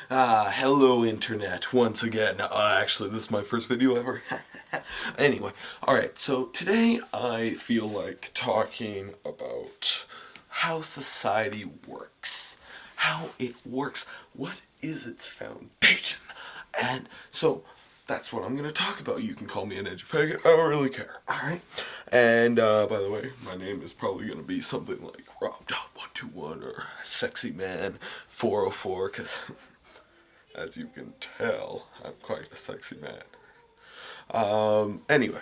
Hello internet, once again. Actually, this is my first video ever. Anyway, alright, so today I feel like talking about how society works. How it works. What is its foundation? And so, that's what I'm going to talk about. You can call me an edufaggot, I don't really care, alright? And, by the way, my name is probably going to be something like Rob.121 or Sexy Man 404, because as you can tell, I'm quite a sexy man. Anyway,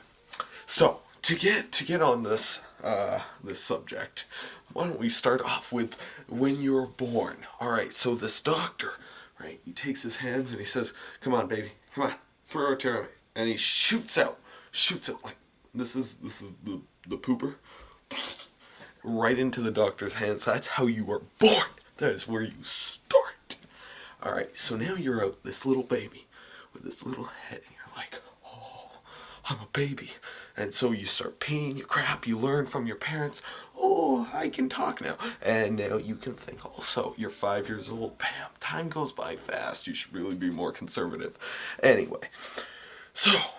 so to get on this subject, why don't we start off with when you're born? All right, so this doctor, right? He takes his hands and he says, "Come on, baby, come on, throw it to me," and he shoots it like this is the pooper, right into the doctor's hands. That's how you are born. That is where you start. Alright, so now you're out, this little baby, with this little head, and you're like, oh, I'm a baby. And so you start peeing your crap, you learn from your parents, oh, I can talk now. And now you can think also. You're 5 years old, bam, time goes by fast, you should really be more conservative. Anyway, so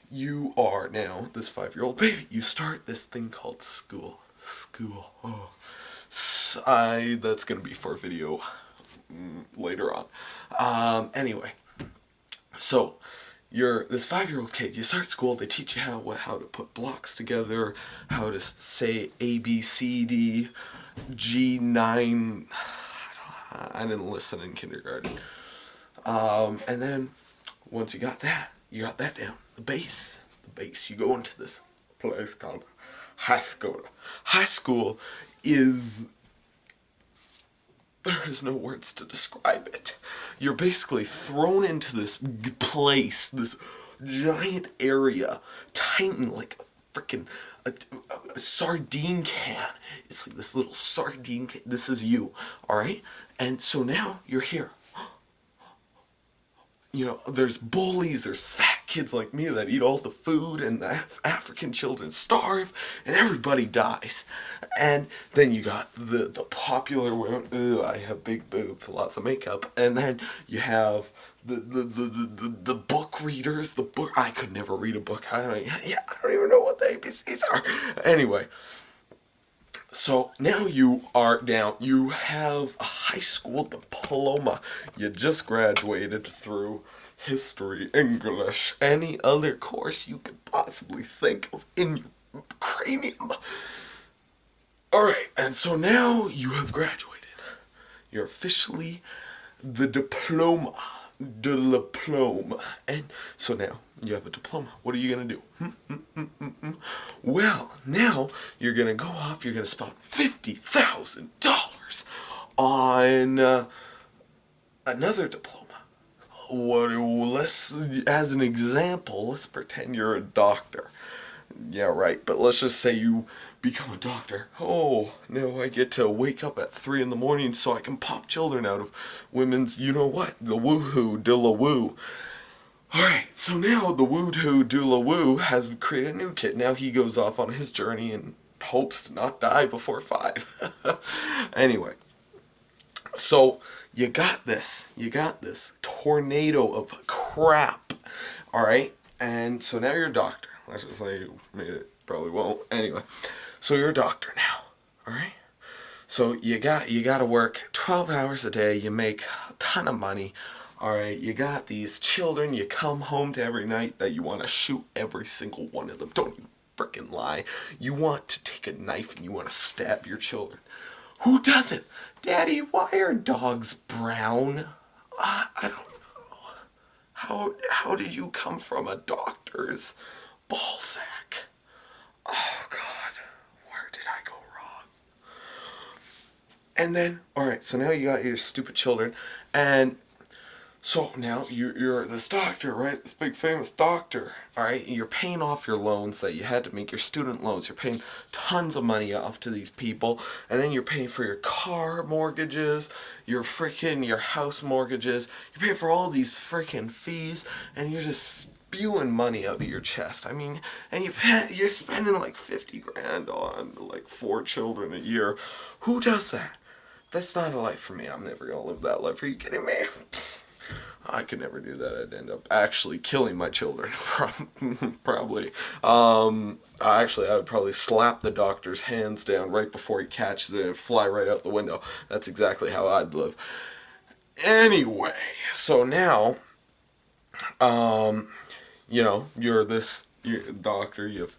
you are now this 5-year-old baby. You start this thing called school. School. Oh. That's gonna be for a video later on. Anyway, so you're this 5-year-old kid. You start school. They teach you how to put blocks together, how to say A B C D G9. I didn't listen in kindergarten. And then once you got that down. The base. You go into this place called high school. High school is, there is no words to describe it. You're basically thrown into this place, this giant area, titan like a freaking a sardine can. It's like this little sardine can. This is you, alright? And so now you're here. You know, there's bullies, there's fat kids like me that eat all the food, and the African children starve, and everybody dies. And then you got the popular women, I have big boobs, lots of makeup, and then you have the book readers, I could never read a book, I don't even know what the ABCs are. Anyway, so now you are down. You have a high school diploma. You just graduated through history, English, any other course you could possibly think of in your cranium. Alright, and so now you have graduated. You're officially the diploma. And so now you have a diploma. What are you gonna do? Well, now you're gonna go off. You're gonna spend $50,000 on another diploma. As an example, let's pretend you're a doctor. Yeah, right. But let's just say you become a doctor. Oh, now I get to wake up at 3 in the morning so I can pop children out of women's, you know what, the woohoo, dilla woo. Alright, so now the woohoo, dilla woo has created a new kid. Now he goes off on his journey and hopes to not die before 5. Anyway, so you got this tornado of crap. Alright, and so now you're a doctor. Let's just say you made it. Probably won't. Anyway, so you're a doctor now. Alright? So you got to work 12 hours a day. You make a ton of money. Alright, you got these children. You come home to every night that you want to shoot every single one of them. Don't you frickin' lie. You want to take a knife and you want to stab your children. Who doesn't? Daddy, why are dogs brown? I don't know. How did you come from a doctor's ball sack? Oh God, where did I go wrong? And then, alright, so now you got your stupid children, and so now you're this doctor, right? This big famous doctor, alright? You're paying off your loans that you had to make, your student loans. You're paying tons of money off to these people, and then you're paying for your car mortgages, your house mortgages. You're paying for all these freaking fees, and you're just spewing money out of your chest. I mean, and you're spending like 50 grand on like 4 children a year. Who does that? That's not a life for me. I'm never gonna live that life. Are you kidding me? I could never do that. I'd end up actually killing my children, probably. Actually, I would probably slap the doctor's hands down right before he catches it and fly right out the window. That's exactly how I'd live. Anyway, so now, you're a doctor, you've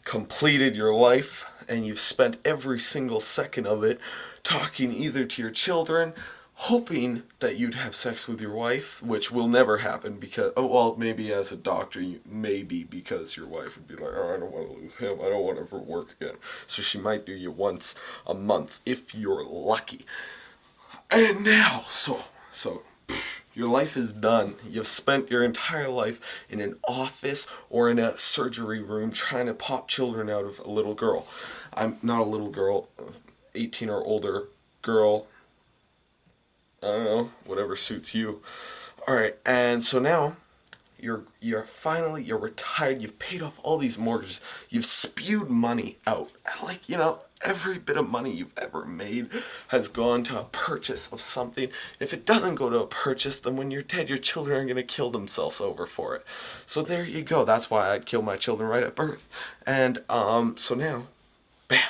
completed your life, and you've spent every single second of it talking either to your children, hoping that you'd have sex with your wife, which will never happen because, oh, well, maybe as a doctor, maybe because your wife would be like, oh, I don't want to lose him, I don't want to ever work again. So she might do you once a month if you're lucky. And now, so your life is done. You've spent your entire life in an office or in a surgery room trying to pop children out of a little girl. I'm not a little girl, 18 or older girl. I don't know, whatever suits you. Alright, and so now you're retired, you've paid off all these mortgages, you've spewed money out. Like, every bit of money you've ever made has gone to a purchase of something. If it doesn't go to a purchase, then when you're dead, your children are going to kill themselves over for it. So there you go. That's why I'd kill my children right at birth. And so now, bam.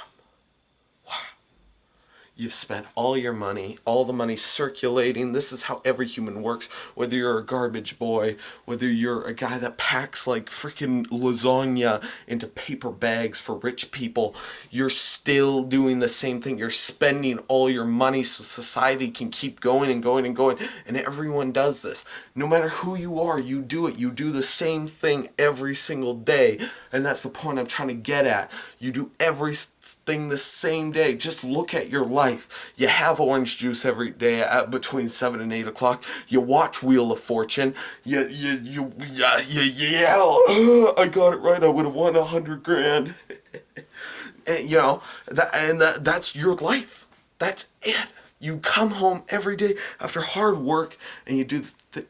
You've spent all your money, all the money circulating. This is how every human works. Whether you're a garbage boy, whether you're a guy that packs like freaking lasagna into paper bags for rich people, you're still doing the same thing. You're spending all your money so society can keep going and going and going. And everyone does this. No matter who you are, you do it. You do the same thing every single day. And that's the point I'm trying to get at. You do everything the same day. Just look at your life. You have orange juice every day at between 7 and 8 o'clock. You watch Wheel of Fortune. You yell, I got it right. I would have won $100,000. And that's your life. That's it. You come home every day after hard work and you do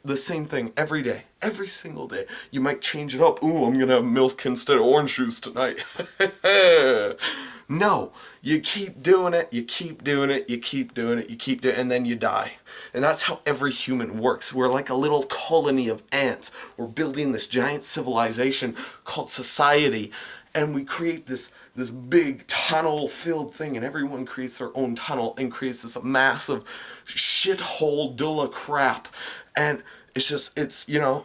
the same thing every day. Every single day. You might change it up. Ooh, I'm going to have milk instead of orange juice tonight. No. You keep doing it. You keep doing it. You keep doing it. You keep doing it. And then you die. And that's how every human works. We're like a little colony of ants. We're building this giant civilization called society. And we create this big tunnel-filled thing, and everyone creates their own tunnel and creates this massive shithole dull of crap. And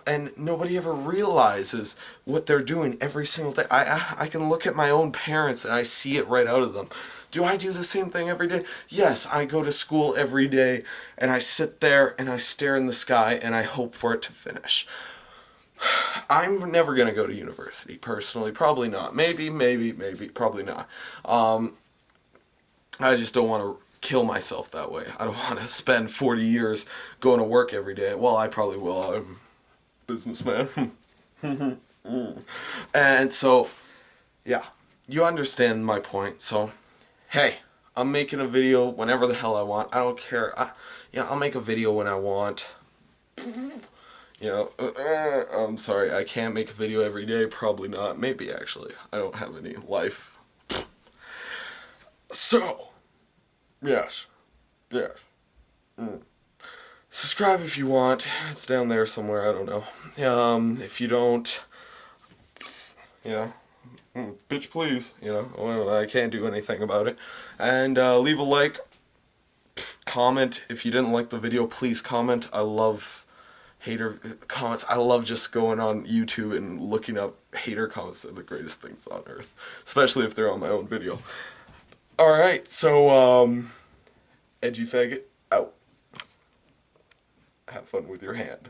and nobody ever realizes what they're doing every single day. I can look at my own parents and I see it right out of them. Do I do the same thing every day? Yes, I go to school every day and I sit there and I stare in the sky and I hope for it to finish. I'm never going to go to university, personally. Probably not. Maybe, probably not. I just don't want to kill myself that way. I don't want to spend 40 years going to work every day. Well, I probably will. I'm a businessman. And so, yeah, you understand my point. So, hey, I'm making a video whenever the hell I want. I don't care. I'll make a video when I want. I'm sorry, I can't make a video every day. Probably not. Maybe, actually. I don't have any life. So, yes. Subscribe if you want. It's down there somewhere. I don't know. If you don't, bitch please. I can't do anything about it. And leave a like. Comment. If you didn't like the video, please comment. I love hater comments. I love just going on YouTube and looking up hater comments. They're the greatest things on earth, especially if they're on my own video. Alright, so edgy faggot out. Have fun with your hand.